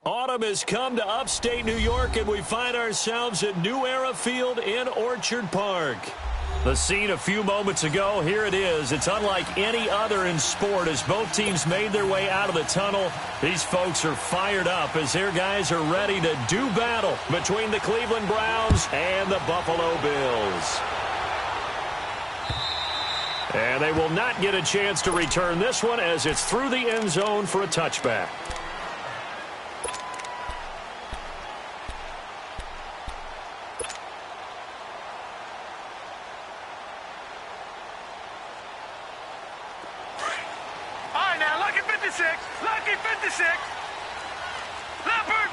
Autumn has come to upstate New York, and we find ourselves at New Era Field in Orchard Park. The scene a few moments ago, here it is. It's unlike any other in sport as both teams made their way out of the tunnel. These folks are fired up as their guys are ready to do battle between the Cleveland Browns and the Buffalo Bills. And they will not get a chance to return this one as it's through the end zone for a touchback. Lucky 56. Leopard.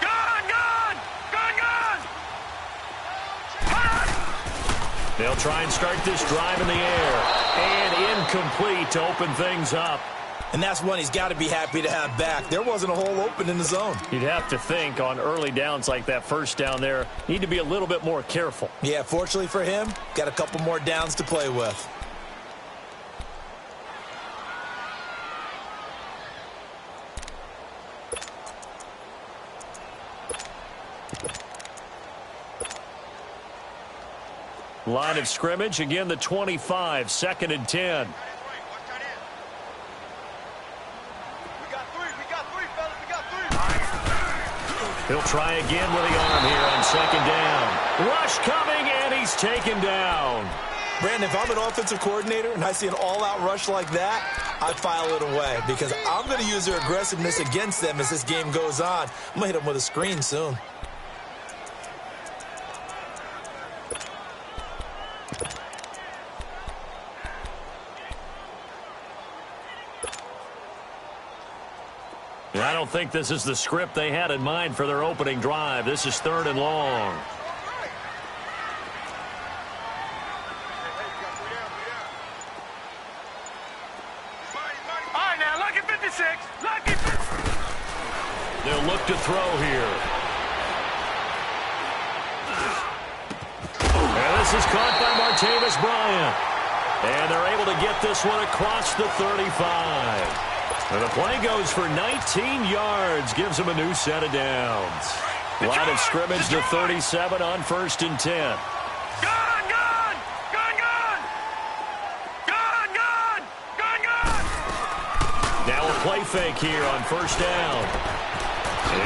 Gone. They'll try and start this drive in the air. And incomplete to open things up. And that's one he's got to be happy to have back. There wasn't a hole open in the zone. You'd have to think on early downs like that first down there, need to be a little bit more careful. Yeah, fortunately for him, got a couple more downs to play with. Line of scrimmage, again the 25, 2nd and 10. He'll try again with the arm here on 2nd down. Rush coming, and he's taken down. Brandon, if I'm an offensive coordinator and I see an all-out rush like that, I file it away because I'm going to use their aggressiveness against them as this game goes on. I'm going to hit them with a screen soon. I don't think this is the script they had in mind for their opening drive. This is 3rd and long. All right, now, lucky 56. Lucky 56. They'll look to throw here. And this is caught by Martavis Bryant. And they're able to get this one across the 35. And the play goes for 19 yards, gives them a new set of downs. Line of scrimmage to 37 on 1st and 10. Gone! Now a play fake here on 1st down.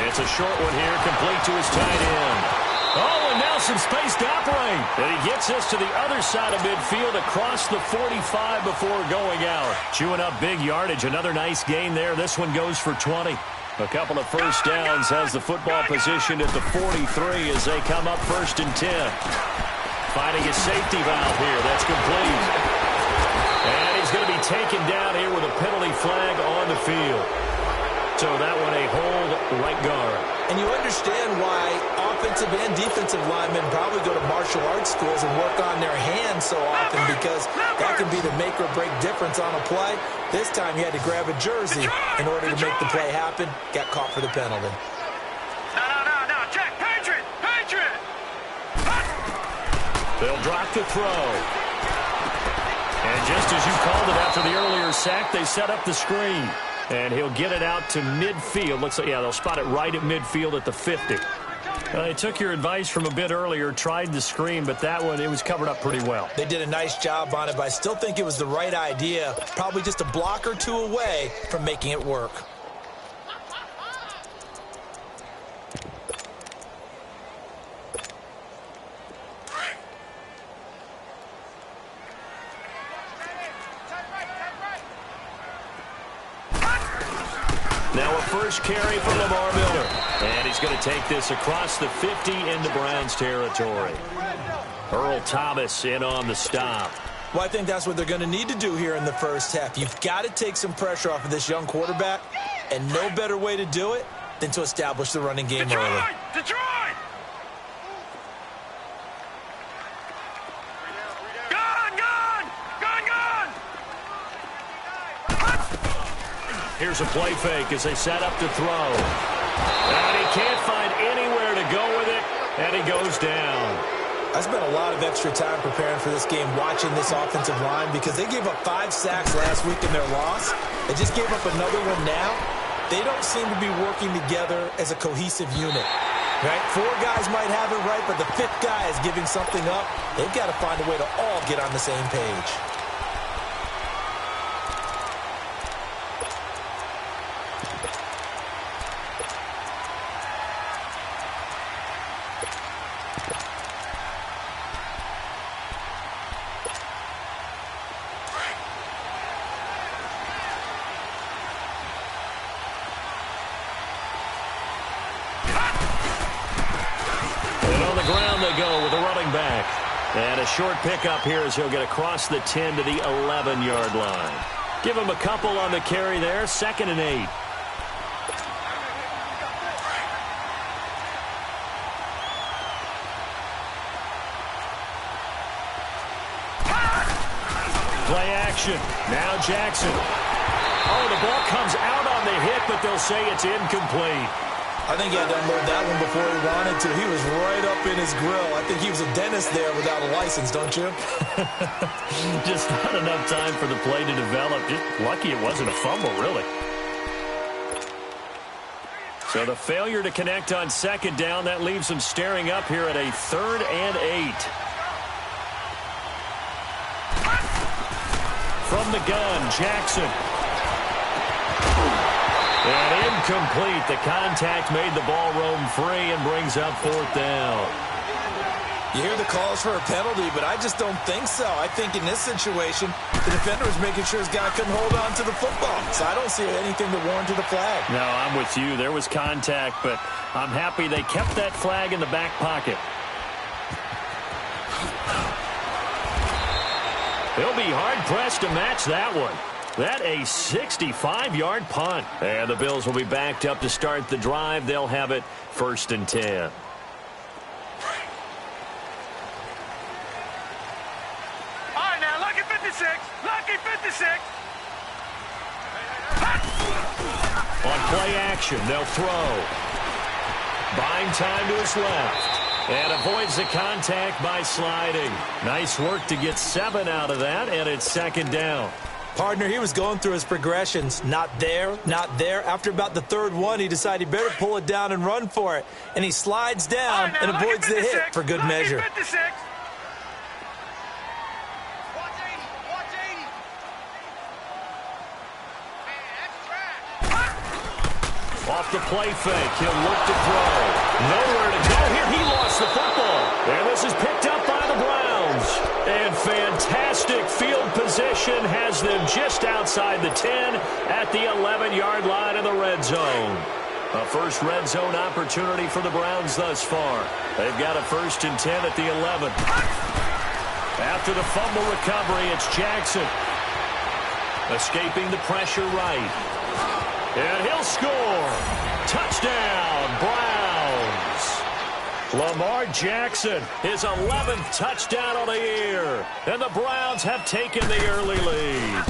It's a short one here, complete to his tight end. Oh, and now some space to operate. And he gets us to the other side of midfield across the 45 before going out. Chewing up big yardage. Another nice gain there. This one goes for 20. A couple of first downs, has the football positioned at the 43 as they come up 1st and 10. Finding a safety valve here. That's complete. And he's going to be taken down here with a penalty flag on the field. So that one a hold right guard. And you understand why offensive and defensive linemen probably go to martial arts schools and work on their hands so often because that can be the make or break difference on a play. This time he had to grab a jersey in order to make the play happen. Got caught for the penalty. No, check. Patriot. They'll drop the throw. And just as you called it after the earlier sack, they set up the screen. And he'll get it out to midfield. Looks like, yeah, they'll spot it right at midfield at the 50. They took your advice from a bit earlier, tried the screen, but that one, it was covered up pretty well. They did a nice job on it, but I still think it was the right idea. Probably just a block or two away from making it work. Now a first carry for Lamar Miller. And he's going to take this across the 50 into Browns territory. Earl Thomas in on the stop. Well, I think that's what they're going to need to do here in the first half. You've got to take some pressure off of this young quarterback, and no better way to do it than to establish the running game early. Detroit! Here's a play fake as they set up to throw. And he can't find anywhere to go with it, and he goes down. I spent a lot of extra time preparing for this game watching this offensive line because they gave up 5 sacks last week in their loss. They just gave up another one now. They don't seem to be working together as a cohesive unit. Right? 4 guys might have it right, but the 5th guy is giving something up. They've got to find a way to all get on the same page. And a short pickup here as he'll get across the 10 to the 11-yard line. Give him a couple on the carry there, 2nd and 8. Play action. Now Jackson. Oh, the ball comes out on the hit, but they'll say it's incomplete. I think he had to unload that one before he wanted to. He was right up in his grill. I think he was a dentist there without a license, don't you? Just not enough time for the play to develop. Just lucky it wasn't a fumble, really. So the failure to connect on 2nd down, that leaves them staring up here at a 3rd and 8. From the gun, Jackson. And incomplete. The contact made the ball roam free and brings up 4th down. You hear the calls for a penalty, but I just don't think so. I think in this situation, the defender was making sure his guy couldn't hold on to the football. So I don't see anything that warranted a flag. No, I'm with you. There was contact, but I'm happy they kept that flag in the back pocket. They'll be hard-pressed to match that one. That a 65-yard punt. And the Bills will be backed up to start the drive. They'll have it 1st and 10. All right, now, lucky 56. Lucky 56. On play action, they'll throw. Buying time to his left. And avoids the contact by sliding. Nice work to get 7 out of that, and it's 2nd down. Partner, he was going through his progressions. Not there, not there. After about the 3rd one, he decided he better pull it down and run for it. And he slides down and avoids the hit for good measure. 56. Off the play fake, he'll look to throw. Nowhere to go here. He lost the football. And this is picked up by the Browns. And fantastic field position has them just outside the 10 at the 11-yard line of the red zone. A first red zone opportunity for the Browns thus far. They've got a 1st and 10 at the 11. After the fumble recovery, it's Jackson. Escaping the pressure right. And he'll score. Touchdown, Browns. Lamar Jackson, his 11th touchdown of the year. And the Browns have taken the early lead.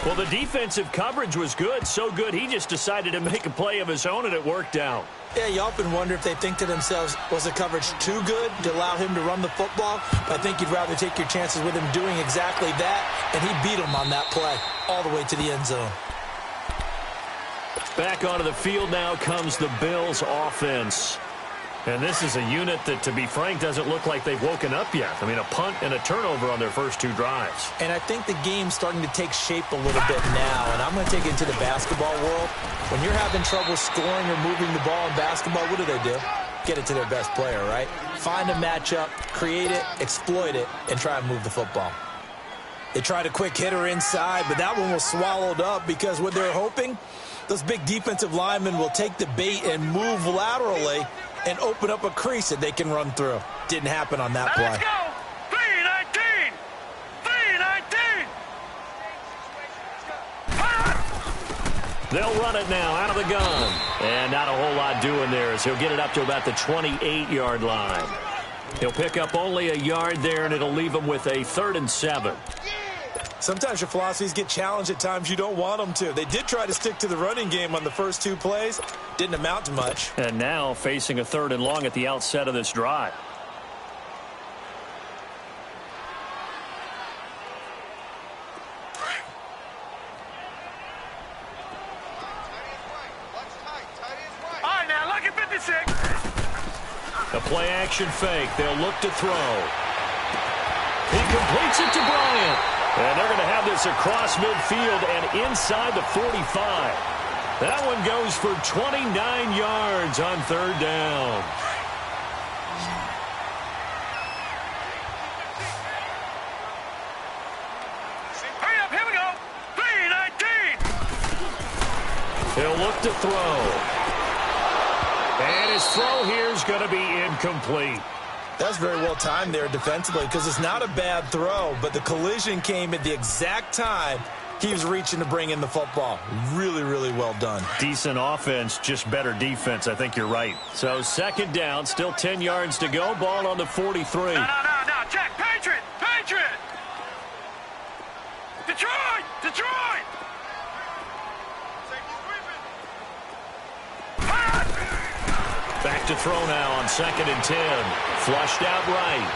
Well, the defensive coverage was good, so good he just decided to make a play of his own, and it worked out. Yeah, you often wonder if they think to themselves, was the coverage too good to allow him to run the football? I think you'd rather take your chances with him doing exactly that, and he beat him on that play all the way to the end zone. Back onto the field now comes the Bills offense. And this is a unit that, to be frank, doesn't look like they've woken up yet. I mean, a punt and a turnover on their first 2 drives. And I think the game's starting to take shape a little bit now. And I'm going to take it into the basketball world. When you're having trouble scoring or moving the ball in basketball, what do? Get it to their best player, right? Find a matchup, create it, exploit it, and try and move the football. They tried a quick hitter inside, but that one was swallowed up because what they're hoping, those big defensive linemen will take the bait and move laterally and open up a crease that they can run through. Didn't happen on that play. Let's go. 3-19. 3-19. They'll run it now out of the gun. And not a whole lot doing there as he'll get it up to about the 28-yard line. He'll pick up only a yard there, and it'll leave him with a 3rd and 7. Sometimes your philosophies get challenged at times you don't want them to. They did try to stick to the running game on the first 2 plays. Didn't amount to much. And now facing a 3rd and long at the outset of this drive. All right, now, lucky 56. A play-action fake. They'll look to throw. He completes it to Bryant. And they're going to have this across midfield and inside the 45. That one goes for 29 yards on 3rd down. Hurry up, here we go. 3:19. He'll look to throw. And his throw here is going to be incomplete. That's very well timed there defensively because it's not a bad throw, but the collision came at the exact time he was reaching to bring in the football. Really, really well done. Decent offense, just better defense. I think you're right. So 2nd down, still 10 yards to go. Ball on the 43. No. Check. Patriot. Detroit. Back to throw now on 2nd and 10. Flushed out right.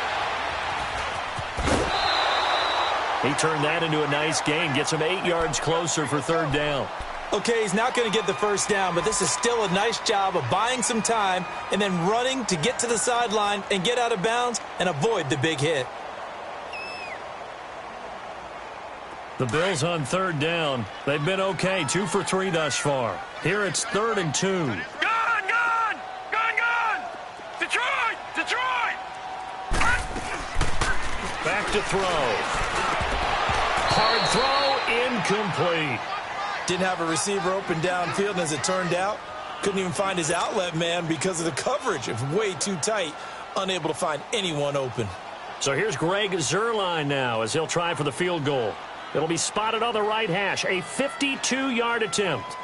He turned that into a nice gain. Gets him 8 yards closer for 3rd down. Okay, he's not going to get the first down, but this is still a nice job of buying some time and then running to get to the sideline and get out of bounds and avoid the big hit. The Bills on 3rd down. They've been okay. 2 for 3 thus far. Here it's 3rd and 2. Gone. Detroit. Back to throw. Hard throw, incomplete. Didn't have a receiver open downfield, and as it turned out, couldn't even find his outlet man because of the coverage. It was way too tight, unable to find anyone open. So here's Greg Zuerlein now as he'll try for the field goal. It'll be spotted on the right hash, a 52-yard attempt.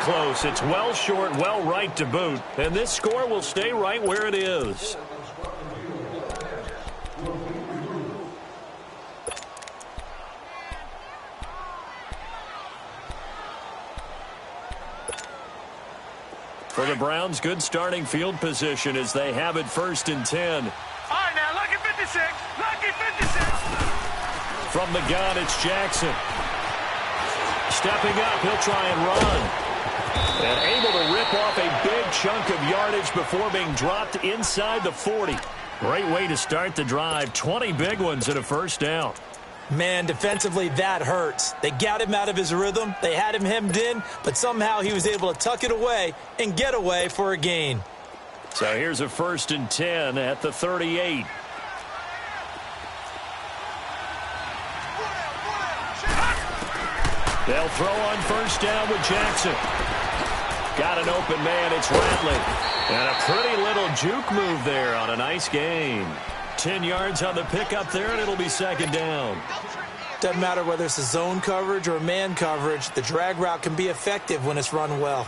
Close. It's well short, well right to boot. And this score will stay right where it is. For the Browns, good starting field position as they have it 1st and 10. All right, now, lucky 56. From the gun, it's Jackson. Stepping up, he'll try and run. And able to rip off a big chunk of yardage before being dropped inside the 40. Great way to start the drive. 20 big ones and a 1st down. Man, defensively, that hurts. They got him out of his rhythm. They had him hemmed in, but somehow he was able to tuck it away and get away for a gain. So here's a 1st and 10 at the 38. They'll throw on 1st down with Jackson. Got an open man, it's Ratley. And a pretty little juke move there on a nice gain. 10 yards on the pickup there, and it'll be 2nd down. Doesn't matter whether it's a zone coverage or man coverage, the drag route can be effective when it's run well.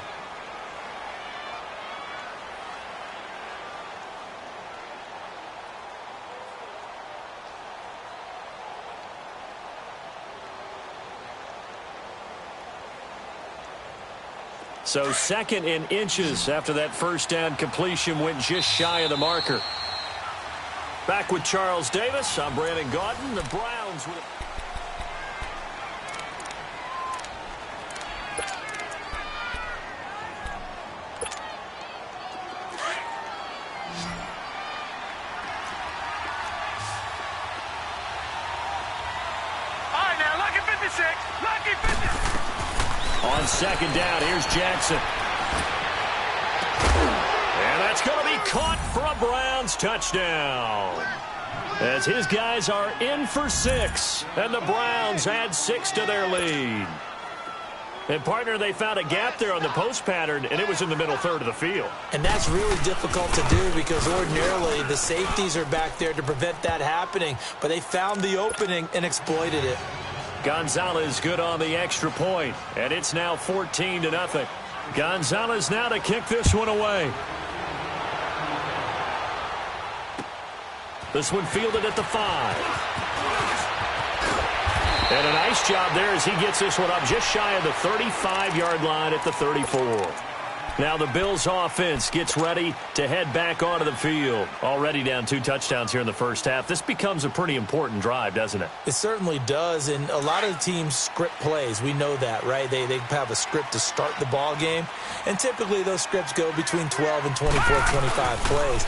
So 2nd in inches after that 1st down completion went just shy of the marker. Back with Charles Davis. I'm Brandon Gaudin. The Browns with All right, now, lucky 56. On 2nd down, here's Jackson. And that's going to be caught for a Browns touchdown. as his guys are in for 6, and the Browns add 6 to their lead. And, partner, they found a gap there on the post pattern, and it was in the middle third of the field. And that's really difficult to do because ordinarily the safeties are back there to prevent that happening. But they found the opening and exploited it. Gonzalez good on the extra point, and it's now 14-0. Gonzalez now to kick this one away. This one fielded at the 5. And a nice job there as he gets this one up just shy of the 35-yard line at the 34. Now the Bills offense gets ready to head back onto the field. Already down 2 touchdowns here in the first half. This becomes a pretty important drive, doesn't it? It certainly does, and a lot of the teams script plays. We know that, right? They have a script to start the ball game, and typically those scripts go between 12 and 24, 25 plays.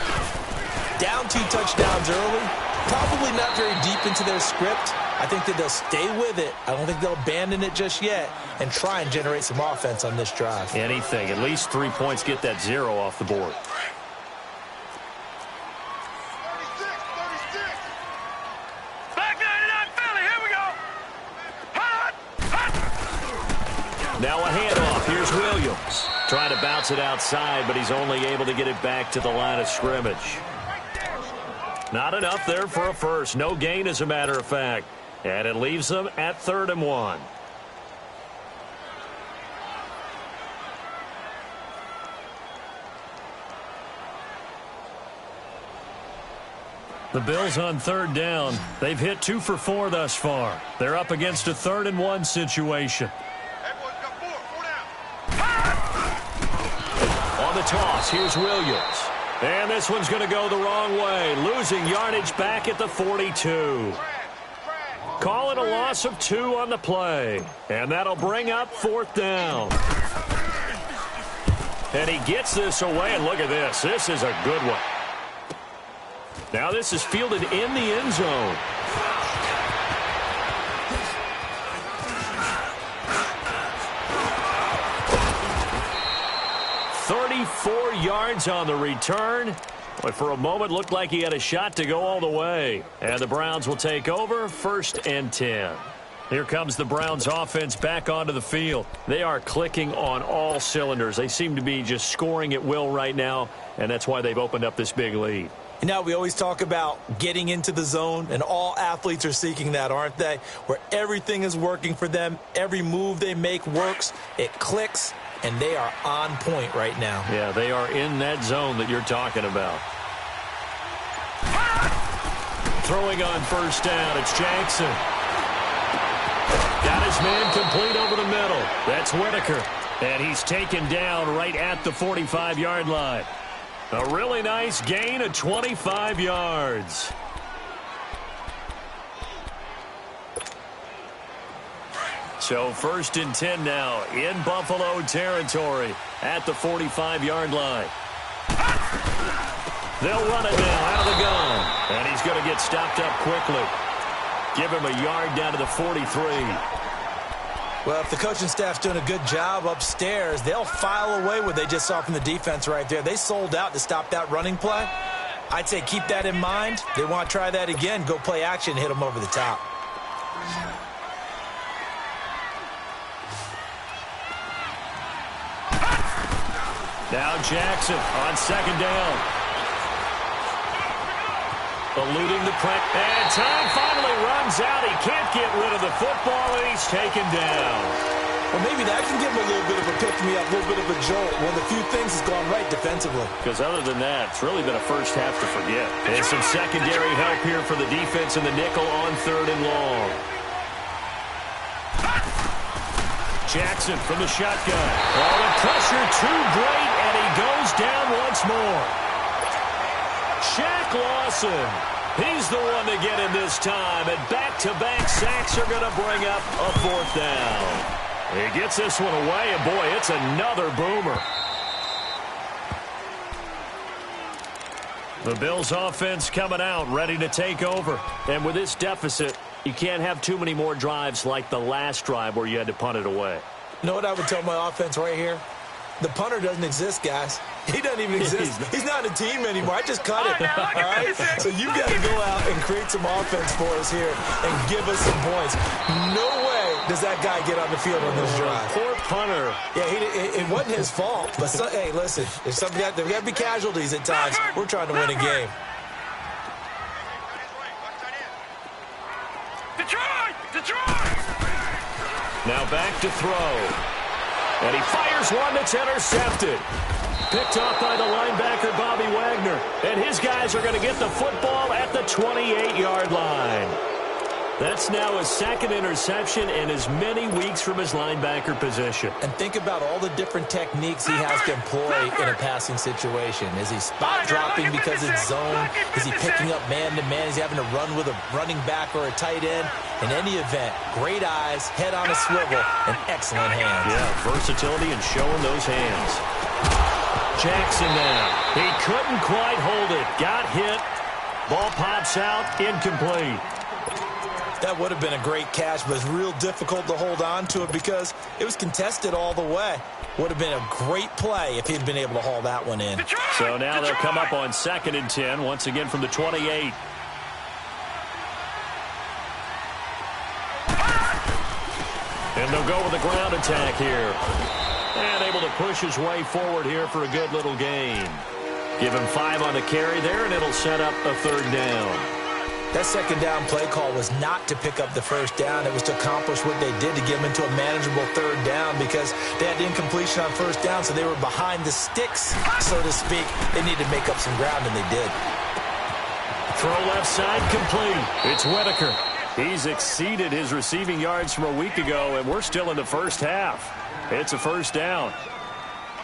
Down 2 touchdowns early, probably not very deep into their script. I think that they'll stay with it. I don't think they'll abandon it just yet and try and generate some offense on this drive. Anything. At least 3 points, get that 0 off the board. Back 99 Philly, here we go. Hot, hot. Now a handoff. Here's Williams. Trying to bounce it outside, but he's only able to get it back to the line of scrimmage. Not enough there for a first. No gain, as a matter of fact. And it leaves them at 3rd and 1. The Bills on 3rd down. They've hit 2 for 4 thus far. They're up against a 3rd and 1 situation. Everyone's got 4 down. On the toss, here's Williams. And this one's going to go the wrong way. Losing yardage back at the 42. Calling a loss of 2 on the play. And that'll bring up 4th down. And he gets this away, and look at this. This is a good one. Now this is fielded in the end zone. "34 yards on the return. But for a moment, looked like he had a shot to go all the way. And the Browns will take over, 1st and 10. Here comes the Browns offense back onto the field. They are clicking on all cylinders. They seem to be just scoring at will right now, and that's why they've opened up this big lead. You know, we always talk about getting into the zone, and all athletes are seeking that, aren't they? Where everything is working for them. Every move they make works. It clicks. And they are on point right now. Yeah, they are in that zone that you're talking about. Throwing on 1st down, it's Jackson. Got his man complete over the middle. That's Whitaker. And he's taken down right at the 45-yard line. A really nice gain of 25 yards. So 1st and 10 now in Buffalo territory at the 45-yard line. They'll run it now out of the gun. And he's going to get stopped up quickly. Give him a yard down to the 43. Well, if the coaching staff's doing a good job upstairs, they'll file away what they just saw from the defense right there. They sold out to stop that running play. I'd say keep that in mind. They want to try that again. Go play action, hit them over the top. Now Jackson on 2nd down. Eluding the press. And time finally runs out. He can't get rid of the football, and he's taken down. Well, maybe that can give him a little bit of a pick-me-up, a little bit of a jolt. One of the few things has gone right defensively. Because other than that, it's really been a first half to forget. And some secondary help here for the defense in the nickel on 3rd and long. Jackson from the shotgun. Oh, the pressure too great, and he goes down once more. Shaq Lawson, he's the one to get him this time, and back-to-back sacks are going to bring up a 4th down. He gets this one away, and boy, it's another boomer. The Bills offense coming out, ready to take over. And with this deficit, you can't have too many more drives like the last drive where you had to punt it away. You know what I would tell my offense right here? The punter doesn't exist, guys. He doesn't even exist. He's not a team anymore. I just cut it. All right? So you've got to go out and create some offense for us here and give us some points. No way does that guy get on the field on this drive. Poor punter. Yeah, it wasn't his fault. But, hey, listen, there's got to be casualties at times. We're trying to win a game. Detroit! Now back to throw. And he fires one that's intercepted. Picked off by the linebacker, Bobby Wagner. And his guys are going to get the football at the 28-yard line. That's now his second interception in as many weeks from his linebacker position. And think about all the different techniques he has to employ in a passing situation. Is he spot dropping because it's zone? Is he picking up man-to-man? Is he having to run with a running back or a tight end? In any event, great eyes, head on a swivel, and excellent hands. Yeah, versatility and showing those hands. Jackson now. He couldn't quite hold it. Got hit. Ball pops out. Incomplete. That would have been a great catch, but it's real difficult to hold on to it because it was contested all the way. Would have been a great play if he'd been able to haul that one in. So now they'll come up on 2nd and 10, once again from the 28. And they'll go with a ground attack here. And able to push his way forward here for a good little gain. Give him 5 on the carry there, and it'll set up a 3rd down. That 2nd down play call was not to pick up the 1st down. It was to accomplish what they did to get them into a manageable 3rd down because they had incompletion on 1st down, so they were behind the sticks, so to speak. They needed to make up some ground, and they did. Throw left side complete. It's Whitaker. He's exceeded his receiving yards from a week ago, and we're still in the first half. It's a 1st down.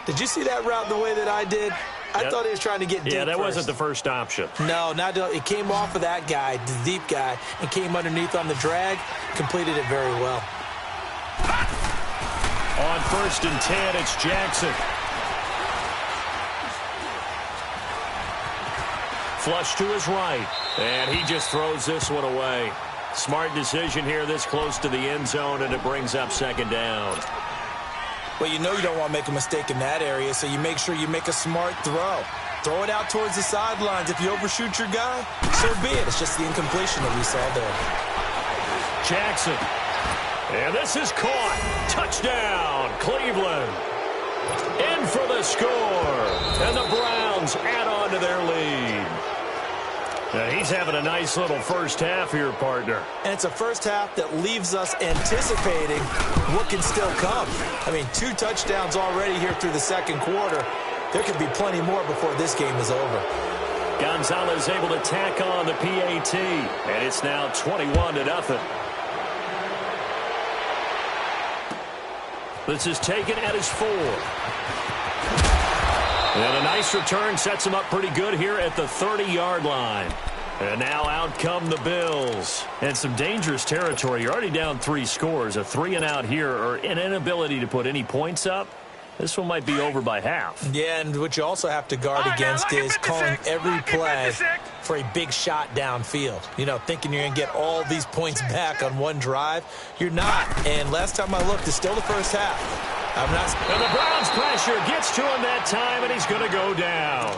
Did you see that route the way that I did? I thought he was trying to get deep. Yeah, that first. wasn't the first option. No, it came off of that guy, the deep guy, and came underneath on the drag. Completed it very well. On 1st and 10, it's Jackson. Flush to his right, and he just throws this one away. Smart decision here this close to the end zone, and it brings up 2nd down. Well, you know you don't want to make a mistake in that area, so you make sure you make a smart throw. Throw it out towards the sidelines. If you overshoot your guy, so be it. It's just the incompletion that we saw there. Jackson. And this is caught. Touchdown, Cleveland. In for the score. And the Browns add on to their lead. Now he's having a nice little first half here, partner. And it's a first half that leaves us anticipating what can still come. I mean, 2 touchdowns already here through the 2nd quarter. There could be plenty more before this game is over. Gonzalez able to tack on the PAT, and it's now 21-0. This is taken at his 4. And a nice return sets him up pretty good here at the 30-yard line. And now out come the Bills. And some dangerous territory. You're already down 3 scores. A 3-and-out here, or an inability to put any points up. This one might be over by half. Yeah, and what you also have to guard against is calling every play for a big shot downfield. You know, thinking you're going to get all these points back on one drive. You're not. And last time I looked, it's still the first half. And the Browns pressure gets to him that time, and he's going to go down.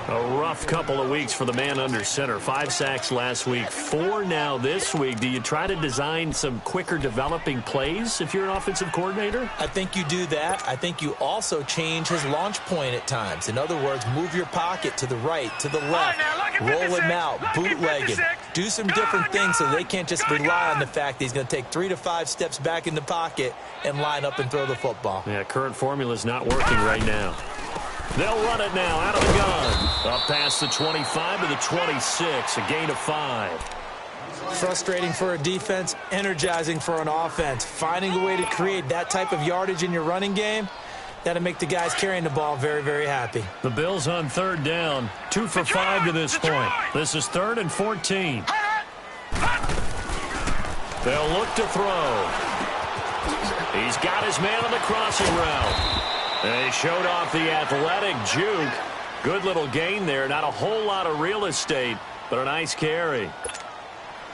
A rough couple of weeks for the man under center. 5 sacks last week, 4 now this week. Do you try to design some quicker developing plays if you're an offensive coordinator? I think you do that. I think you also change his launch point at times. In other words, move your pocket to the right, to the left, roll him out, bootleg him. Do some different things so they can't just rely on the fact that he's going to take 3 to 5 steps back in the pocket and line up and throw the football. Yeah, current formula is not working right now. They'll run it now out of the gun. Up past the 25 to the 26, a gain of 5. Frustrating for a defense, energizing for an offense. Finding a way to create that type of yardage in your running game, that'll make the guys carrying the ball very, very happy. The Bills on 3rd down, 2 for 5 to this point. This is 3rd and 14. They'll look to throw. He's got his man on the crossing route. And he showed off the athletic juke. Good little gain there. Not a whole lot of real estate, but a nice carry.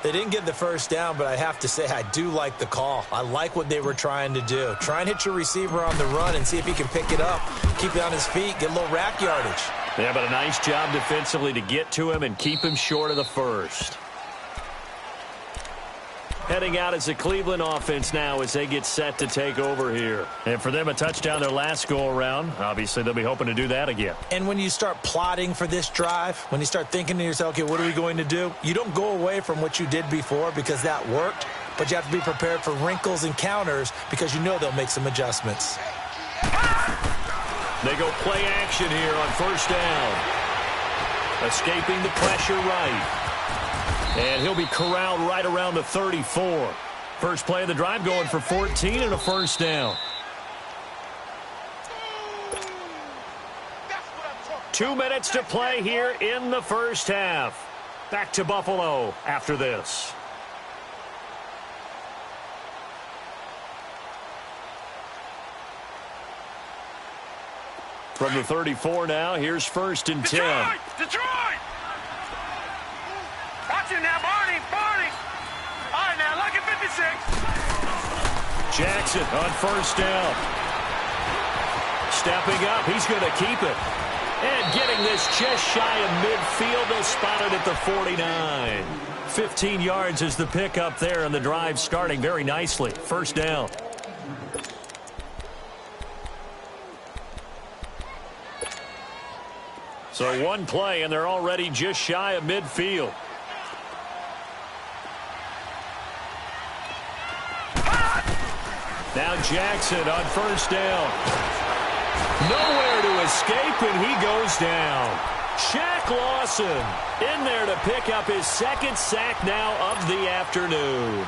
They didn't get the first down, but I have to say I do like the call. I like what they were trying to do. Try and hit your receiver on the run and see if he can pick it up, keep it on his feet, get a little rack yardage. Yeah, but a nice job defensively to get to him and keep him short of the first. Heading out as the Cleveland offense now as they get set to take over here. And for them, a touchdown their last go-around. Obviously, they'll be hoping to do that again. And when you start plotting for this drive, when you start thinking to yourself, okay, what are we going to do? You don't go away from what you did before because that worked, but you have to be prepared for wrinkles and counters because you know they'll make some adjustments. They go play action here on first down. Escaping the pressure right. And he'll be corralled right around the 34. First play of the drive going for 14 and a first down. 2 minutes to play here in the first half. Back to Buffalo after this. From the 34 now, here's first and 10. Detroit! Watch it now, Barney! All right, now, look at 56. Jackson on first down. Stepping up, he's going to keep it. And getting this just shy of midfield, they'll spot it at the 49. 15 yards is the pickup there, and the drive starting very nicely. First down. So one play, and they're already just shy of midfield. Now Jackson on first down. Nowhere to escape, and he goes down. Shaq Lawson in there to pick up his second sack now of the afternoon.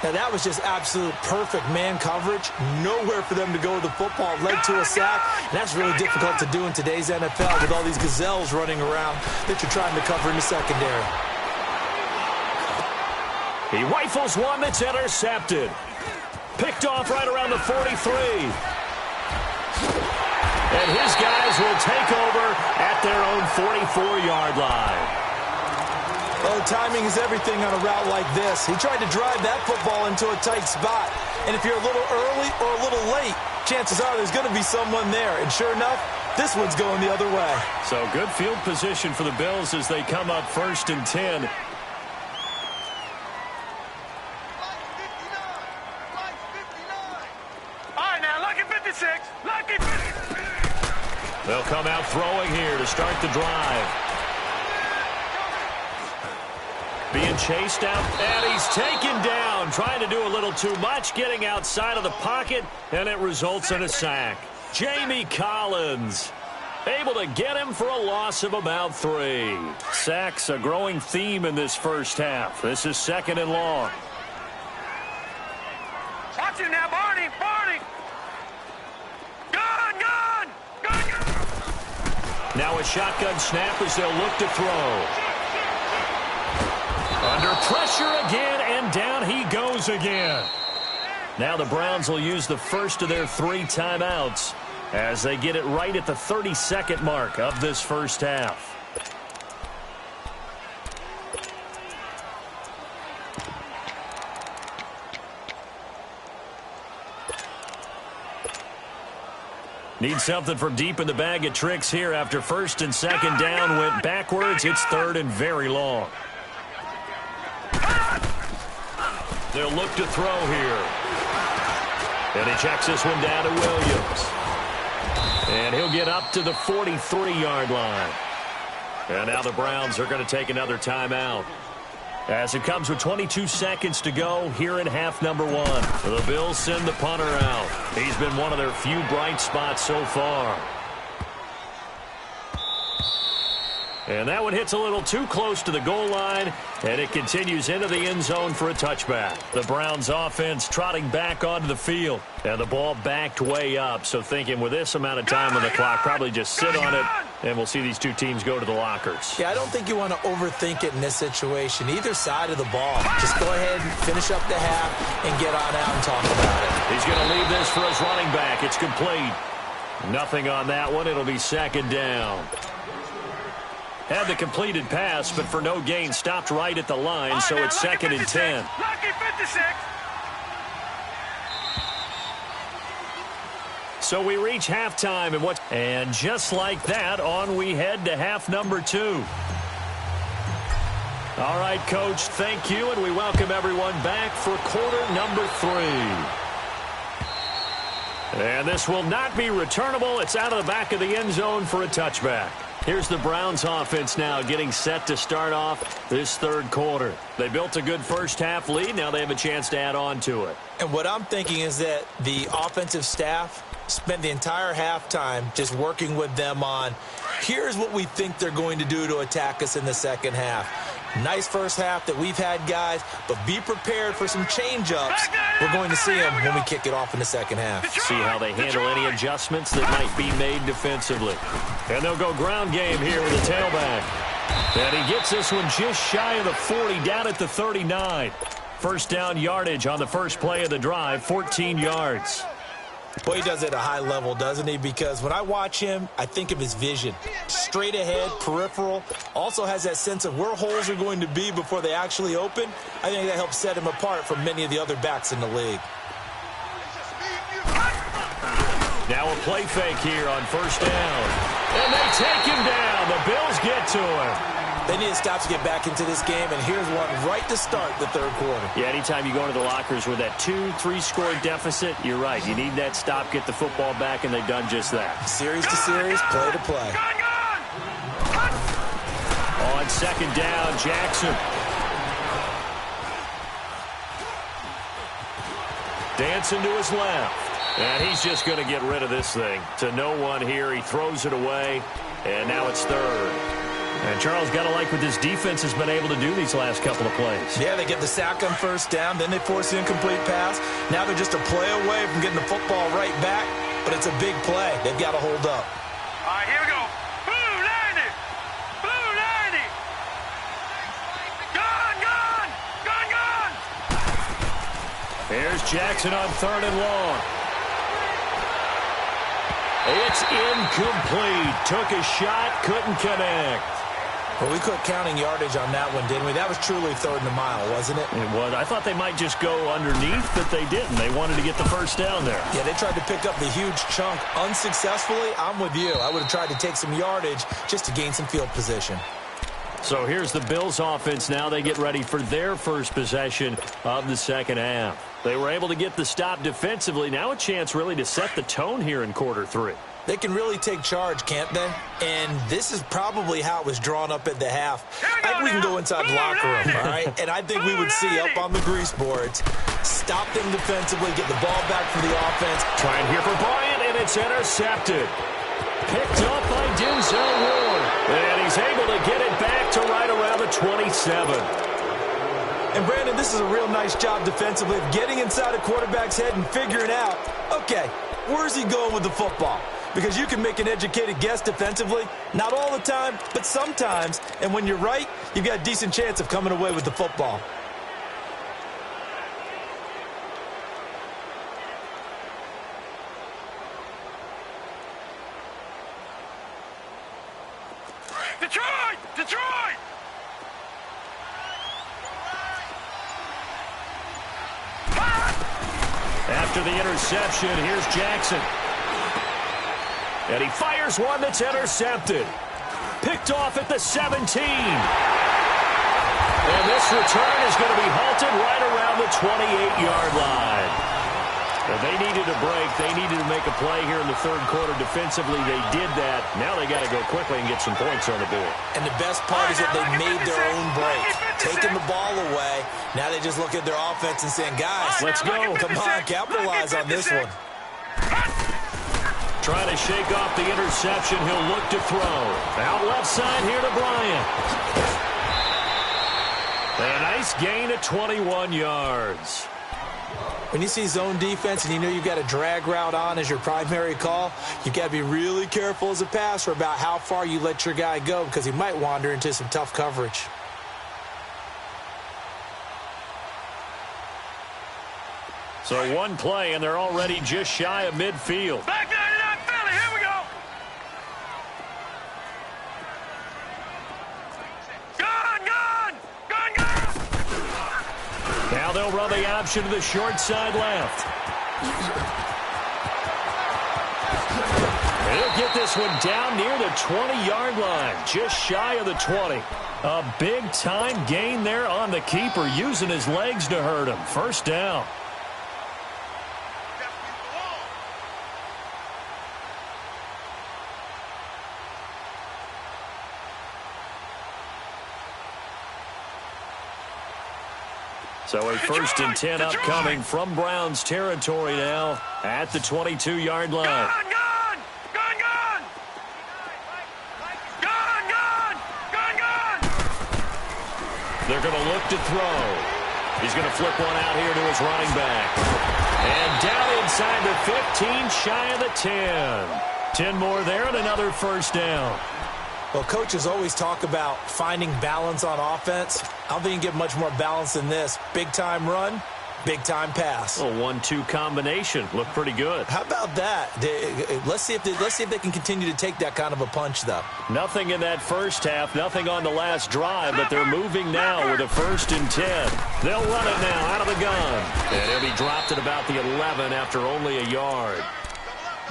Now, that was just absolute perfect man coverage. Nowhere for them to go with the football. Led to a sack. And that's really difficult to do in today's NFL with all these gazelles running around that you're trying to cover in the secondary. He rifles one that's intercepted. Picked off right around the 43. And his guys will take over at their own 44-yard line. Oh, timing is everything on a route like this. He tried to drive that football into a tight spot. And if you're a little early or a little late, chances are there's going to be someone there. And sure enough, this one's going the other way. So good field position for the Bills as they come up first and 10. They'll come out throwing here to start the drive. Being chased out, and he's taken down. Trying to do a little too much, getting outside of the pocket, and it results in a sack. Jamie Collins able to get him for a loss of about 3. Sacks a growing theme in this first half. This is second and long. Watch it now, Barney! Now a shotgun snap as they'll look to throw. Under pressure again, and down he goes again. Now the Browns will use the first of their 3 timeouts as they get it right at the 30-second mark of this first half. Need something from deep in the bag of tricks here after first and second down went backwards. It's third and very long. They'll look to throw here. And he checks this one down to Williams. And he'll get up to the 43-yard line. And now the Browns are going to take another timeout. As it comes with 22 seconds to go here in half number 1. The Bills send the punter out. He's been one of their few bright spots so far. And that one hits a little too close to the goal line, and it continues into the end zone for a touchback. The Browns offense trotting back onto the field, and the ball backed way up. So thinking with this amount of time on the clock, probably just sit on it, and we'll see these two teams go to the lockers. Yeah, I don't think you want to overthink it in this situation. Either side of the ball. Just go ahead and finish up the half and get on out and talk about it. He's going to leave this for his running back. It's complete. Nothing on that one. It'll be second down. Had the completed pass, but for no gain, stopped right at the line, so it's 2nd and 10. Lucky 56. So we reach halftime, and just like that, on we head to half number 2. All right, Coach, thank you, and we welcome everyone back for quarter number 3. And this will not be returnable. It's out of the back of the end zone for a touchback. Here's the Browns offense now getting set to start off this third quarter. They built a good first-half lead. Now they have a chance to add on to it. And what I'm thinking is that the offensive staff spent the entire halftime just working with them on, here's what we think they're going to do to attack us in the second half. Nice first half that we've had, guys, but be prepared for some change-ups. We're going to see them when we kick it off in the second half. See how they handle any adjustments that might be made defensively. And they'll go ground game here with the tailback. And he gets this one just shy of the 40, down at the 39. First down yardage on the first play of the drive, 14 yards. Well, he does it at a high level, doesn't he? Because when I watch him, I think of his vision. Straight ahead, peripheral. Also has that sense of where holes are going to be before they actually open. I think that helps set him apart from many of the other backs in the league. Now a play fake here on first down. And they take him down. The Bills get to him. They need to stop to get back into this game, and here's one right to start the third quarter. Yeah, anytime you go into the lockers with that 2-3 score deficit, you're right. You need that stop, get the football back, and they've done just that. Series to series, play to play. On second down, Jackson. Dancing to his left. And he's just going to get rid of this thing. To no one here. He throws it away, and now it's third. And Charles, got to like what this defense has been able to do these last couple of plays. Yeah, they get the sack on first down, then they force the incomplete pass. Now they're just a play away from getting the football right back, but it's a big play. They've got to hold up. All right, here we go. Blue 90. Blue 90. Gone. Here's Jackson on third and long. It's incomplete. Took a shot, couldn't connect. Well, we quit counting yardage on that one, didn't we? That was truly third and a mile, wasn't it? It was. I thought they might just go underneath, but they didn't. They wanted to get the first down there. Yeah, they tried to pick up the huge chunk unsuccessfully. I'm with you. I would have tried to take some yardage just to gain some field position. So here's the Bills offense now. They get ready for their first possession of the second half. They were able to get the stop defensively. Now a chance really to set the tone here in quarter 3. They can really take charge, can't they? And this is probably how it was drawn up at the half. I think we can go inside the locker room, all right? And I think we would see up on the grease boards, stop them defensively, get the ball back for the offense. Trying here for Bryant, and it's intercepted. Picked up by Denzel Ward. And he's able to get it back to right around the 27. And, Brandon, this is a real nice job defensively of getting inside a quarterback's head and figuring out, okay, where's he going with the football? Because you can make an educated guess defensively, not all the time, but sometimes. And when you're right, you've got a decent chance of coming away with the football. Detroit! After the interception, here's Jackson. And he fires one that's intercepted. Picked off at the 17. And this return is going to be halted right around the 28-yard line. And they needed a break. They needed to make a play here in the third quarter defensively. They did that. Now they got to go quickly and get some points on the board. And the best part is that they made their own break. Taking the ball away. Now they just look at their offense and saying, guys, let's go. Come on, capitalize on this one. Trying to shake off the interception. He'll look to throw. Out left side here to Bryant. And a nice gain of 21 yards. When you see zone defense and you know you've got a drag route on as your primary call, you've got to be really careful as a passer about how far you let your guy go because he might wander into some tough coverage. So one play, and they're already just shy of midfield. Back 99 Philly, here we go. they'll run the option to the short side left. He'll get this one down near the 20-yard line, just shy of the 20. A big-time gain there on the keeper, using his legs to hurt him. First down. So a 1st and 10 upcoming from Browns territory now at the 22-yard line. Gone! They're going to look to throw. He's going to flip one out here to his running back. And down inside the 15, shy of the 10. 10 more there and another first down. Well, coaches always talk about finding balance on offense. I don't think you can get much more balance than this. Big-time run, big-time pass. A 1-2 combination. Looked pretty good. How about that? Let's see if they can continue to take that kind of a punch, though. Nothing in that first half, nothing on the last drive, but they're moving now with a 1st and 10. They'll run it now out of the gun. And he'll be dropped at about the 11 after only a yard.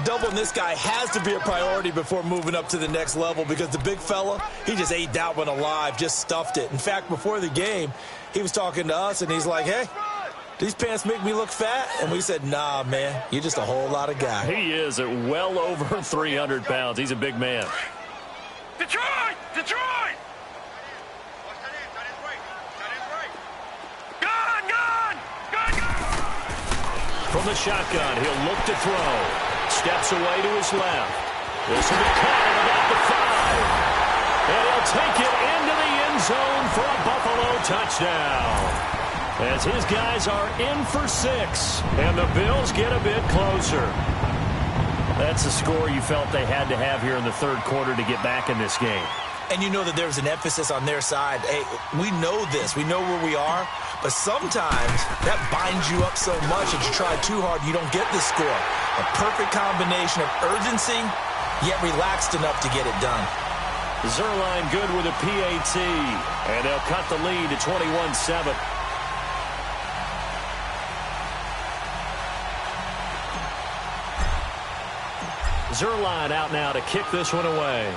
Doubling this guy has to be a priority before moving up to the next level because the big fella, he just ate that one alive, just stuffed it. In fact, before the game, he was talking to us, and he's like, hey, these pants make me look fat? And we said, nah, man, you're just a whole lot of guy. He is at well over 300 pounds. He's a big man. Detroit! Gone! From the shotgun, he'll look to throw. Steps away to his left. This will be caught at about the 5. And he'll take it into the end zone for a Buffalo touchdown. As his guys are in for 6. And the Bills get a bit closer. That's a score you felt they had to have here in the third quarter to get back in this game. And you know that there's an emphasis on their side. Hey, we know this. We know where we are. But sometimes that binds you up so much that you try too hard, you don't get the score. A perfect combination of urgency, yet relaxed enough to get it done. Zerline good with a PAT. And they'll cut the lead to 21-7. Zerline out now to kick this one away.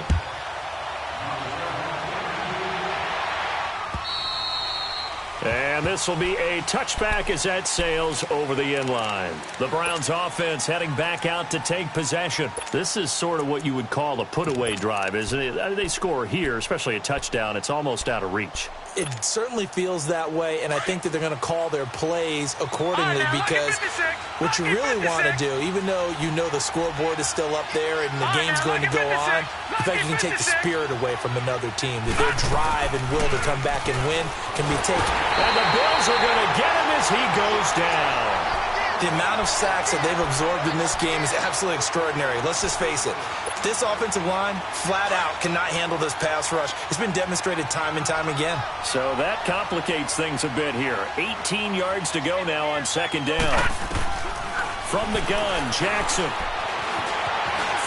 And this will be a touchback as that sails over the end line. The Browns offense heading back out to take possession. This is sort of what you would call a put-away drive, isn't it? They score here, especially a touchdown. It's almost out of reach. It certainly feels that way, and I think that they're going to call their plays accordingly because what you really want to do, even though you know the scoreboard is still up there and the game's going to go on, in fact, you can take the spirit away from another team, that their drive and will to come back and win can be taken. And the Bills are going to get him as he goes down. The amount of sacks that they've absorbed in this game is absolutely extraordinary. Let's just face it. This offensive line, flat out, cannot handle this pass rush. It's been demonstrated time and time again. So that complicates things a bit here. 18 yards to go now on second down. From the gun, Jackson.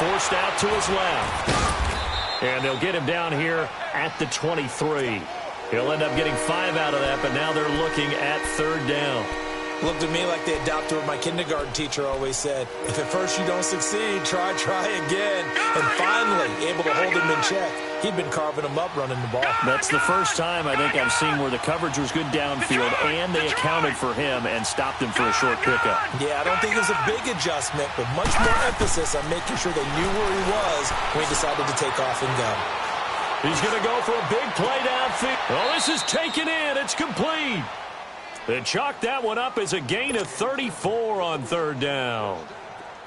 Forced out to his left. And they'll get him down here at the 23. He'll end up getting 5 out of that, but now they're looking at third down. Looked to me like they adopted what my kindergarten teacher always said. If at first you don't succeed, try again. And finally, able to hold him in check. He'd been carving him up running the ball. That's the first time I think I've seen where the coverage was good downfield and they accounted for him and stopped him for a short pickup. Yeah, I don't think it was a big adjustment, but much more emphasis on making sure they knew where he was when he decided to take off and go. He's going to go for a big play downfield. Oh, this is taken in. It's complete. They chalked that one up as a gain of 34 on third down.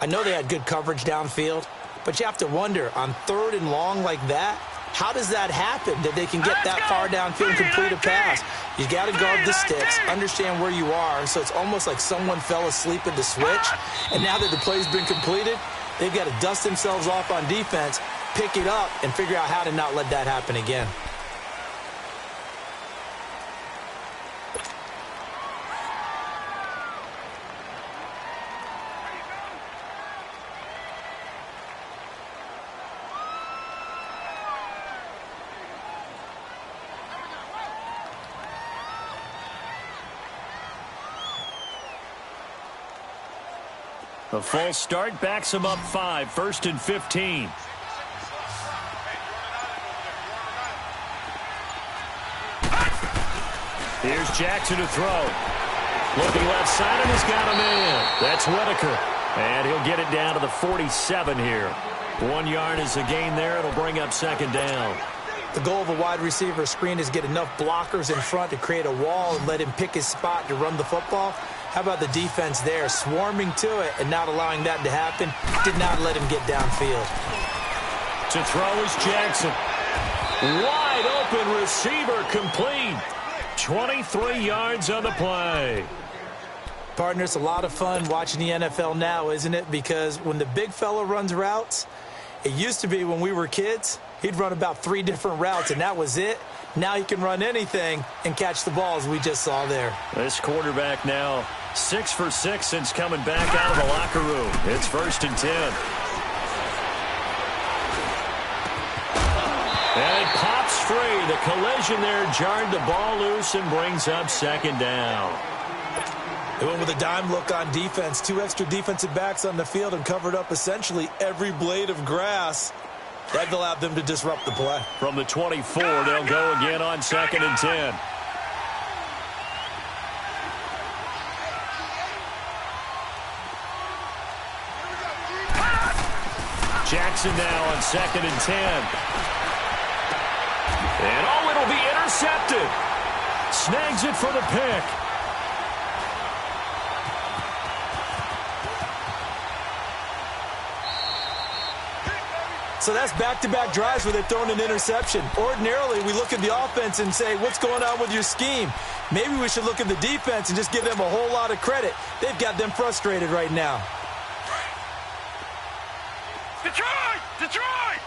I know they had good coverage downfield, but you have to wonder, on third and long like that, how does that happen, that they can get that far downfield and complete a pass? You got to guard the sticks, understand where you are, so it's almost like someone fell asleep at the switch, and now that the play's been completed, they've got to dust themselves off on defense, pick it up, and figure out how to not let that happen again. A full start backs him up 5, 1st and 15. Here's Jackson to throw. Looking left side, and he's got a man. That's Whitaker. And he'll get it down to the 47 here. 1 yard is a gain there. It'll bring up 2nd down. The goal of a wide receiver screen is get enough blockers in front to create a wall and let him pick his spot to run the football. How about the defense there, swarming to it and not allowing that to happen? Did not let him get downfield. To throw is Jackson. Wide open receiver, complete. 23 yards on the play. Partner, it's a lot of fun watching the NFL now, isn't it? Because when the big fella runs routes, it used to be when we were kids, he'd run about 3 different routes, and that was it. Now he can run anything and catch the balls we just saw there. This quarterback now 6 for 6 since coming back out of the locker room. It's 1st and 10. And it pops free. The collision there jarred the ball loose and brings up 2nd down. They went with a dime look on defense. 2 extra defensive backs on the field and covered up essentially every blade of grass. That allowed them to disrupt the play. From the 24, they'll go again on 2nd and 10. Jackson now on 2nd and 10. And oh, it'll be intercepted. Snags it for the pick. So that's back-to-back drives where they're throwing an interception. Ordinarily, we look at the offense and say, what's going on with your scheme? Maybe we should look at the defense and just give them a whole lot of credit. They've got them frustrated right now. Detroit! Detroit!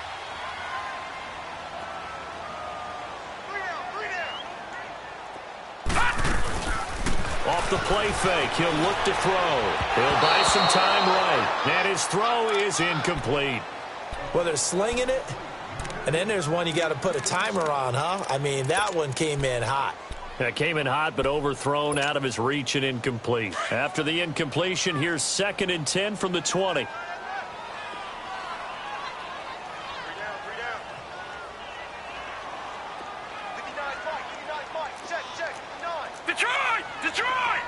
Off the play fake, he'll look to throw. He'll buy some time right. And his throw is incomplete. Well, they're slinging it, and then there's one you got to put a timer on, huh? I mean, that one came in hot. That came in hot, but overthrown out of his reach and incomplete. After the incompletion, here's 2nd and 10 from the 20. Detroit! Detroit!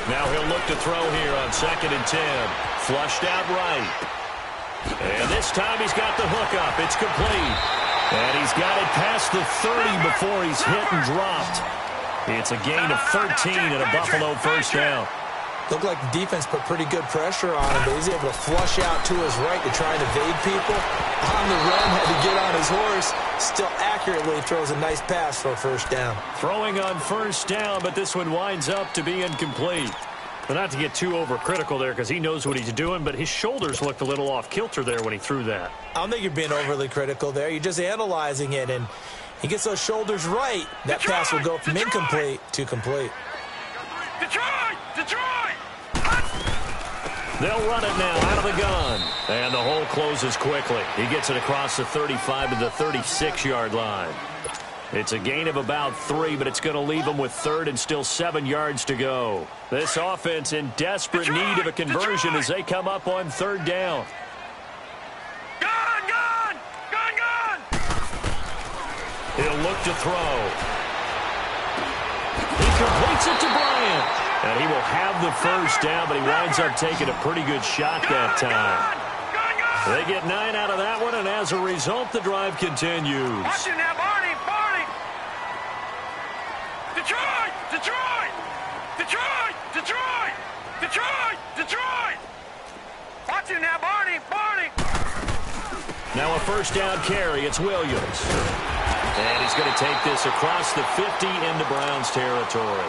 Now he'll look to throw here on 2nd and 10. Flushed out right. And this time he's got the hook up. It's complete. And he's got it past the 30 before he's hit and dropped. It's a gain of 13 and a Buffalo 1st down. Looked like the defense put pretty good pressure on him, but he's able to flush out to his right to try and evade people. On the run, had to get on his horse. Still accurately throws a nice pass for a 1st down. Throwing on 1st down, but this one winds up to be incomplete. But not to get too overcritical there because he knows what he's doing, but his shoulders looked a little off kilter there when he threw that. I don't think you're being overly critical there. You're just analyzing it, and he gets those shoulders right. That pass will go from incomplete to complete. Detroit! Detroit! They'll run it now out of the gun. And the hole closes quickly. He gets it across the 35 to the 36-yard line. It's a gain of about 3, but it's going to leave them with 3rd and still 7 yards to go. This offense in desperate need of a conversion as they come up on 3rd down. Gun! Gun! Gun! Gun! He'll look to throw. He completes it to Bryant. And he will have the 1st down, but he winds up taking a pretty good shot that time. They get 9 out of that one, and as a result, the drive continues. Watch it now, Barney! Barney! Detroit! Detroit! Detroit! Detroit! Detroit! Detroit! Watch it now, Barney! Barney! Now a 1st down carry. It's Williams. And he's going to take this across the 50 into Browns territory.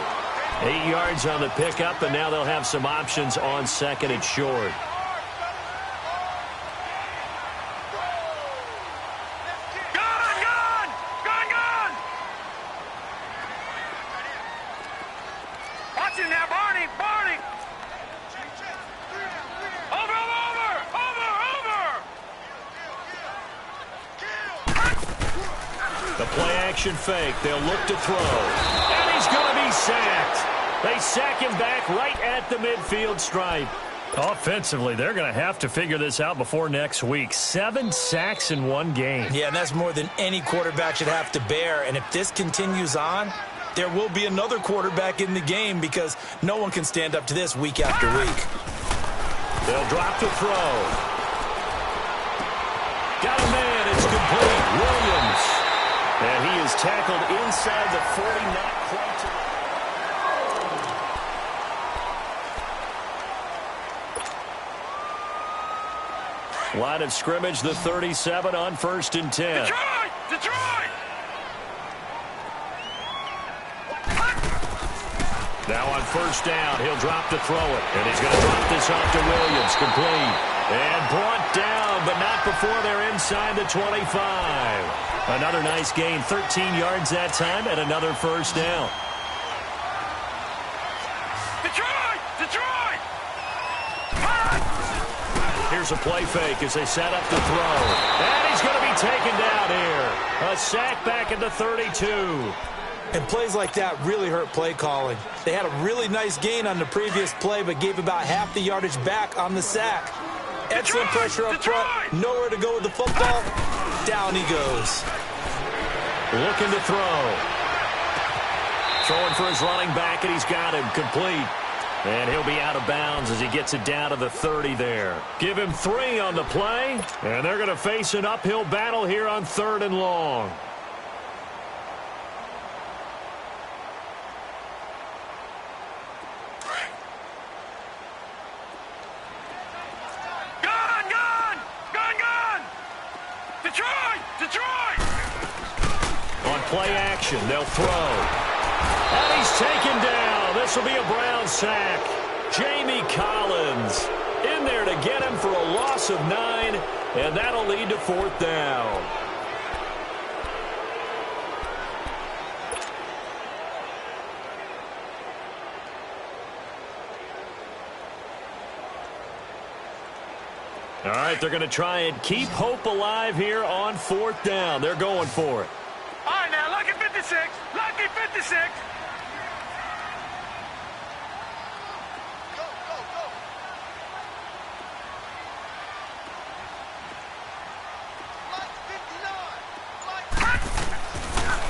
8 yards on the pickup, and now they'll have some options on 2nd and short. Gun! Gun! Gun! Gun! Watch it now, Barney! Barney! Over! Over! Over! Over! The play action fake. They'll look to throw. And he's going to be sacked. They sack him back right at the midfield stripe. Offensively, they're going to have to figure this out before next week. 7 sacks in one game. Yeah, and that's more than any quarterback should have to bear. And if this continues on, there will be another quarterback in the game because no one can stand up to this week after week. They'll drop to throw. Got a man. It's complete. Williams. And he is tackled inside the 40, not quite to the... Line of scrimmage, the 37 on 1st and 10. Detroit! Now on 1st down, he'll drop to throw it. And he's going to drop this off to Williams. Complete. And brought down, but not before they're inside the 25. Another nice gain, 13 yards that time, and another 1st down. Detroit! Here's a play fake as they set up to throw. And he's going to be taken down here. A sack back at the 32. And plays like that really hurt play calling. They had a really nice gain on the previous play, but gave about half the yardage back on the sack. Excellent pressure up front. Nowhere to go with the football. Down he goes. Looking to throw. Throwing for his running back, and he's got him complete. And he'll be out of bounds as he gets it down to the 30 there. Give him 3 on the play, and they're going to face an uphill battle here on 3rd and long. Gone! Detroit! On play action, they'll throw. And he's taken down. This will be a Brown sack. Jamie Collins in there to get him for a loss of 9, and that'll lead to 4th down. All right, they're going to try and keep hope alive here on 4th down. They're going for it. All right, now, lucky 56. Lucky 56.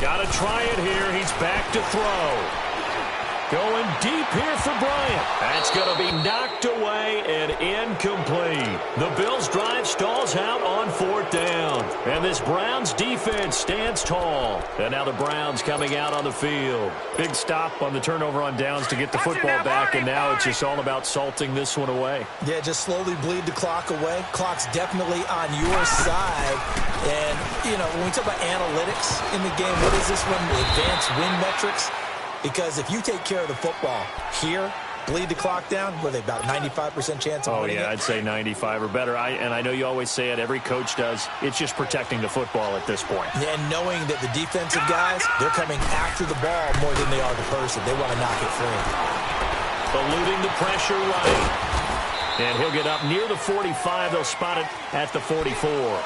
Got to try it here. He's back to throw. Going deep here for Bryant. That's going to be knocked away and incomplete. The Bills' drive stalls out on 4th down. And this Browns defense stands tall. And now the Browns coming out on the field. Big stop on the turnover on downs to get the football back. And now it's just all about salting this one away. Yeah, just slowly bleed the clock away. Clock's definitely on your side. And, you know, when we talk about analytics in the game, what is this one? Advanced win metrics? Because if you take care of the football here, bleed the clock down, what are they, about 95% chance of winning it? I'd say 95 or better. And I know you always say it, every coach does. It's just protecting the football at this point. Yeah, and knowing that the defensive guys, they're coming after the ball more than they are the person. They want to knock it free. Eluding the pressure right. And he'll get up near the 45. They'll spot it at the 44.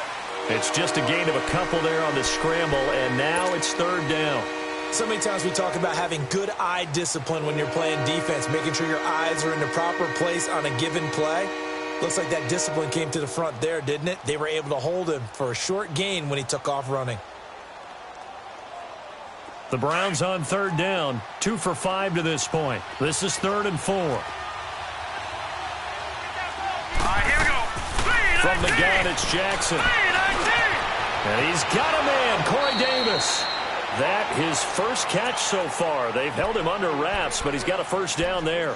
It's just a gain of a couple there on the scramble, and now it's 3rd down. So many times we talk about having good eye discipline when you're playing defense, making sure your eyes are in the proper place on a given play. Looks like that discipline came to the front there, didn't it? They were able to hold him for a short gain when he took off running. The Browns on 3rd down, 2 for 5 to this point. This is 3rd and 4. All right, here we go. From the gun, it's Jackson. And he's got a man, Corey Davis. That his first catch so far. They've held him under wraps, but he's got a 1st down there.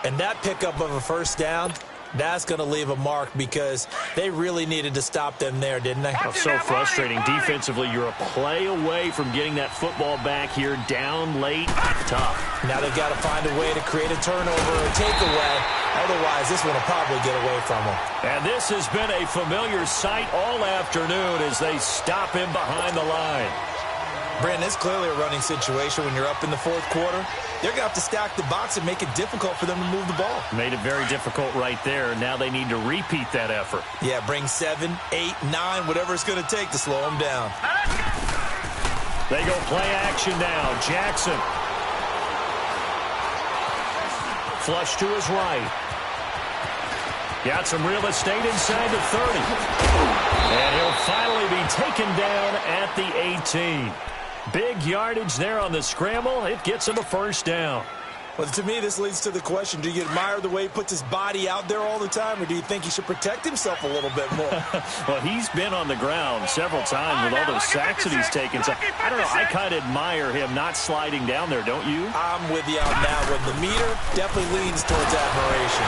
And that pickup of a 1st down, that's going to leave a mark because they really needed to stop them there, didn't they? Oh, so frustrating. Defensively, you're a play away from getting that football back here down late. Tough. Now they've got to find a way to create a turnover or a takeaway. Otherwise, this one will probably get away from them. And this has been a familiar sight all afternoon as they stop him behind the line. Brandon, it's clearly a running situation when you're up in the 4th quarter. They're going to have to stack the box and make it difficult for them to move the ball. Made it very difficult right there. Now they need to repeat that effort. Yeah, bring 7, 8, 9, whatever it's going to take to slow them down. They go play action now. Jackson. flush to his right. Got some real estate inside the 30. And he'll finally be taken down at the 18. Big yardage there on the scramble. It gets him a first down. Well, to me, this leads to the question, do you admire the way he puts his body out there all the time, or do you think he should protect himself a little bit more? Well, he's been on the ground several times with all those sacks that he's taken. So, I don't know, I kind of admire him not sliding down there, don't you? I'm with you on that one. The meter definitely leans towards admiration.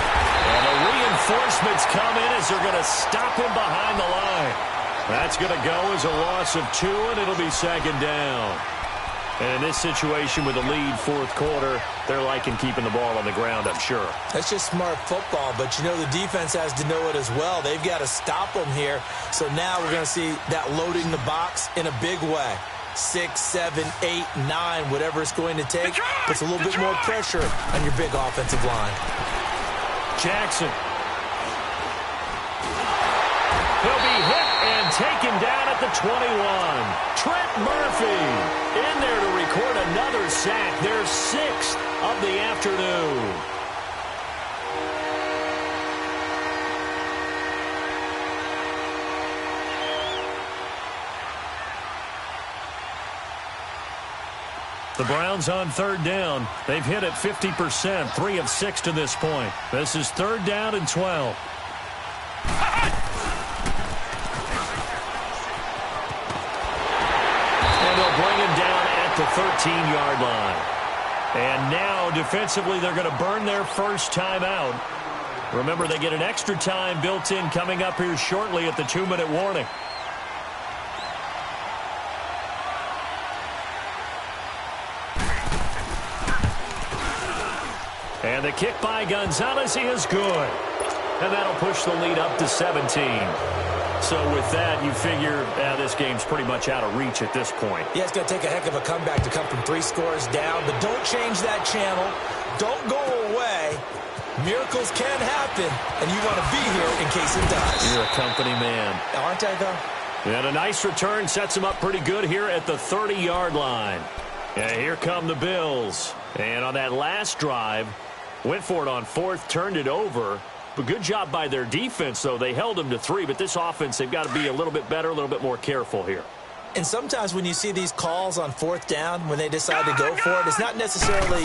And the reinforcements come in as they're going to stop him behind the line. That's going to go as a loss of 2, and it'll be second down. And in this situation with the lead fourth quarter, they're liking keeping the ball on the ground, I'm sure. That's just smart football, but you know the defense has to know it as well. They've got to stop them here. So now we're going to see that loading the box in a big way. 6, 7, 8, 9, whatever it's going to take, puts a little bit more pressure on your big offensive line. Jackson. He'll be hit and taken down at the 21. Trent Murphy in there to record another sack. Their 6th of the afternoon. The Browns on third down. They've hit it 50%, 3 of 6 to this point. This is third down and 12. Bring him down at the 13-yard line. And now, defensively, they're going to burn their first time out. Remember, they get an extra time built in coming up here shortly at the 2-minute warning. And the kick by Gonzalez is good. And that'll push the lead up to 17. So with that, you figure this game's pretty much out of reach at this point. Yeah, it's going to take a heck of a comeback to come from 3 scores down, but don't change that channel. Don't go away. Miracles can happen, and you want to be here in case it does. You're a company man. Aren't I, though? And a nice return sets him up pretty good here at the 30-yard line. And here come the Bills. And on that last drive, went for it on 4th, turned it over. But good job by their defense, though. They held them to 3, but this offense, they've got to be a little bit better, a little bit more careful here. And sometimes when you see these calls on 4th down, when they decide to go for it, it's not necessarily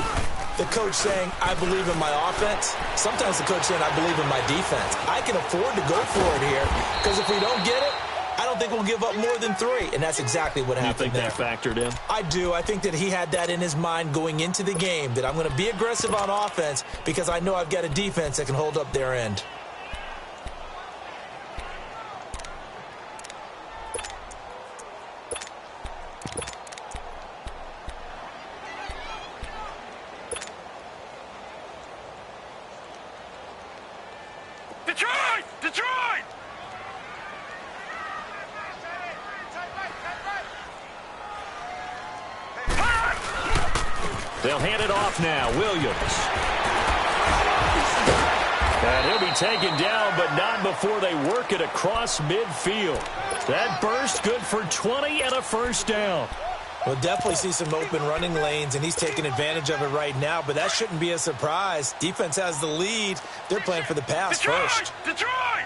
the coach saying, I believe in my offense. Sometimes the coach saying, I believe in my defense. I can afford to go for it here, because if we don't get it, I don't think we'll give up more than 3. And that's exactly what happened there. You think that factored in? I do. I think that he had that in his mind going into the game, that I'm going to be aggressive on offense because I know I've got a defense that can hold up their end. Detroit! Detroit! They'll hand it off now. Williams. And he'll be taken down, but not before they work it across midfield. That burst good for 20 and a first down. We'll definitely see some open running lanes, and he's taking advantage of it right now, but that shouldn't be a surprise. Defense has the lead. They're playing for the pass first. Detroit!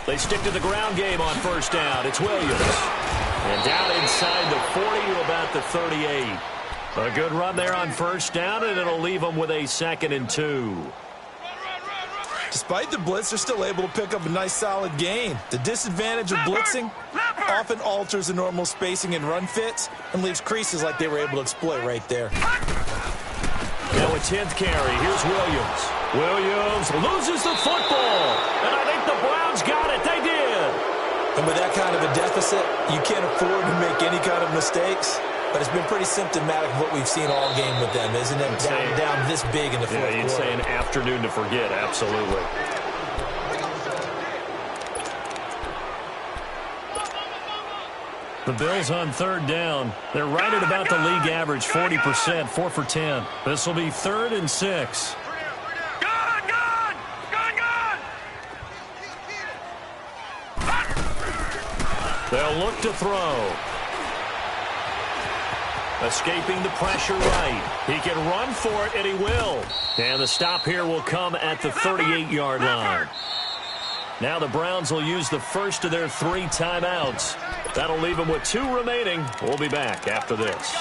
They stick to the ground game on first down. It's Williams. And down inside the 40 to about the 38. A good run there on first down, and it'll leave them with a 2nd and 2. Despite the blitz, they're still able to pick up a nice, solid gain. The disadvantage of blitzing often alters the normal spacing and run fits and leaves creases like they were able to exploit right there. Now a 10th carry. Here's Williams. Williams loses the football. And I think the Browns got it. They did. And with that kind of a deficit, you can't afford to make any kind of mistakes. But it's been pretty symptomatic of what we've seen all game with them, isn't it? Down this big in the fourth quarter. Yeah, you'd say an afternoon to forget, absolutely. The Bills on third down. They're right at about the league average, 40%, 4 for 10. This will be 3rd and 6. They'll look to throw. Escaping the pressure right. He can run for it, and he will. And the stop here will come at the 38-yard line. Now the Browns will use the first of their 3 timeouts. That'll leave them with 2 remaining. We'll be back after this.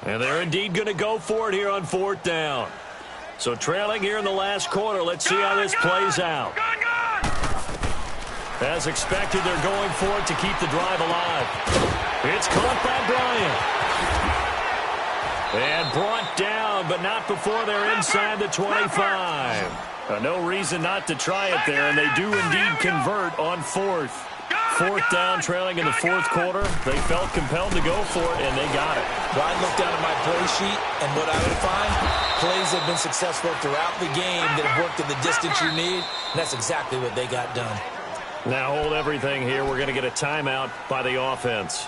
And they're indeed going to go for it here on 4th down. So trailing here in the last quarter. Let's see how this plays out. As expected, they're going for it to keep the drive alive. It's caught by Bryant. And brought down, but not before they're inside the 25. No reason not to try it there, and they do indeed convert on 4th. 4th down, trailing in the 4th quarter. They felt compelled to go for it, and they got it. Well, I look down at my play sheet, and what I would find, plays have been successful throughout the game that have worked at the distance you need, and that's exactly what they got done. Now hold everything here. We're going to get a timeout by the offense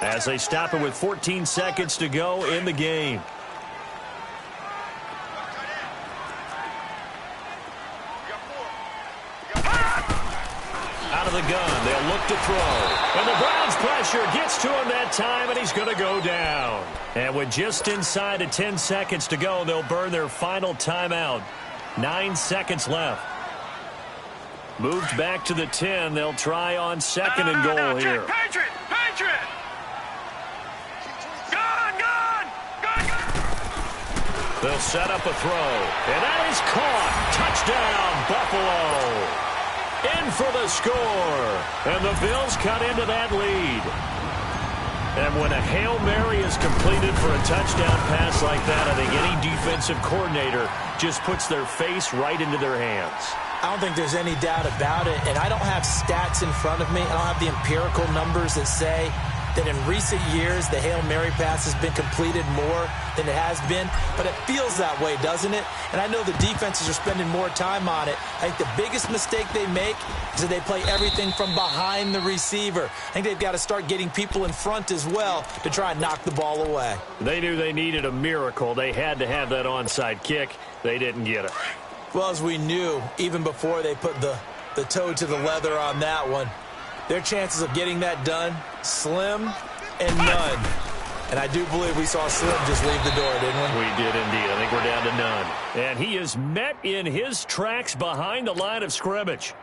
as they stop it with 14 seconds to go in the game. Out of the gun, they'll look to throw. And the Browns pressure gets to him that time, and he's going to go down. And with just inside of 10 seconds to go, they'll burn their final timeout. 9 seconds left. Moved back to the 10. They'll try on 2nd and goal here. Patriot! Gun! They'll set up a throw. And that is caught. Touchdown, Buffalo. In for the score. And the Bills cut into that lead. And when a Hail Mary is completed for a touchdown pass like that, I think any defensive coordinator just puts their face right into their hands. I don't think there's any doubt about it, and I don't have stats in front of me. I don't have the empirical numbers that say that in recent years the Hail Mary pass has been completed more than it has been, but it feels that way, doesn't it? And I know the defenses are spending more time on it. I think the biggest mistake they make is that they play everything from behind the receiver. I think they've got to start getting people in front as well to try and knock the ball away. They knew they needed a miracle. They had to have that onside kick. They didn't get it. Well, as we knew, even before they put the toe to the leather on that one, their chances of getting that done, slim and none. And I do believe we saw Slim just leave the door, didn't we? We did indeed. I think we're down to none. And he is met in his tracks behind the line of scrimmage.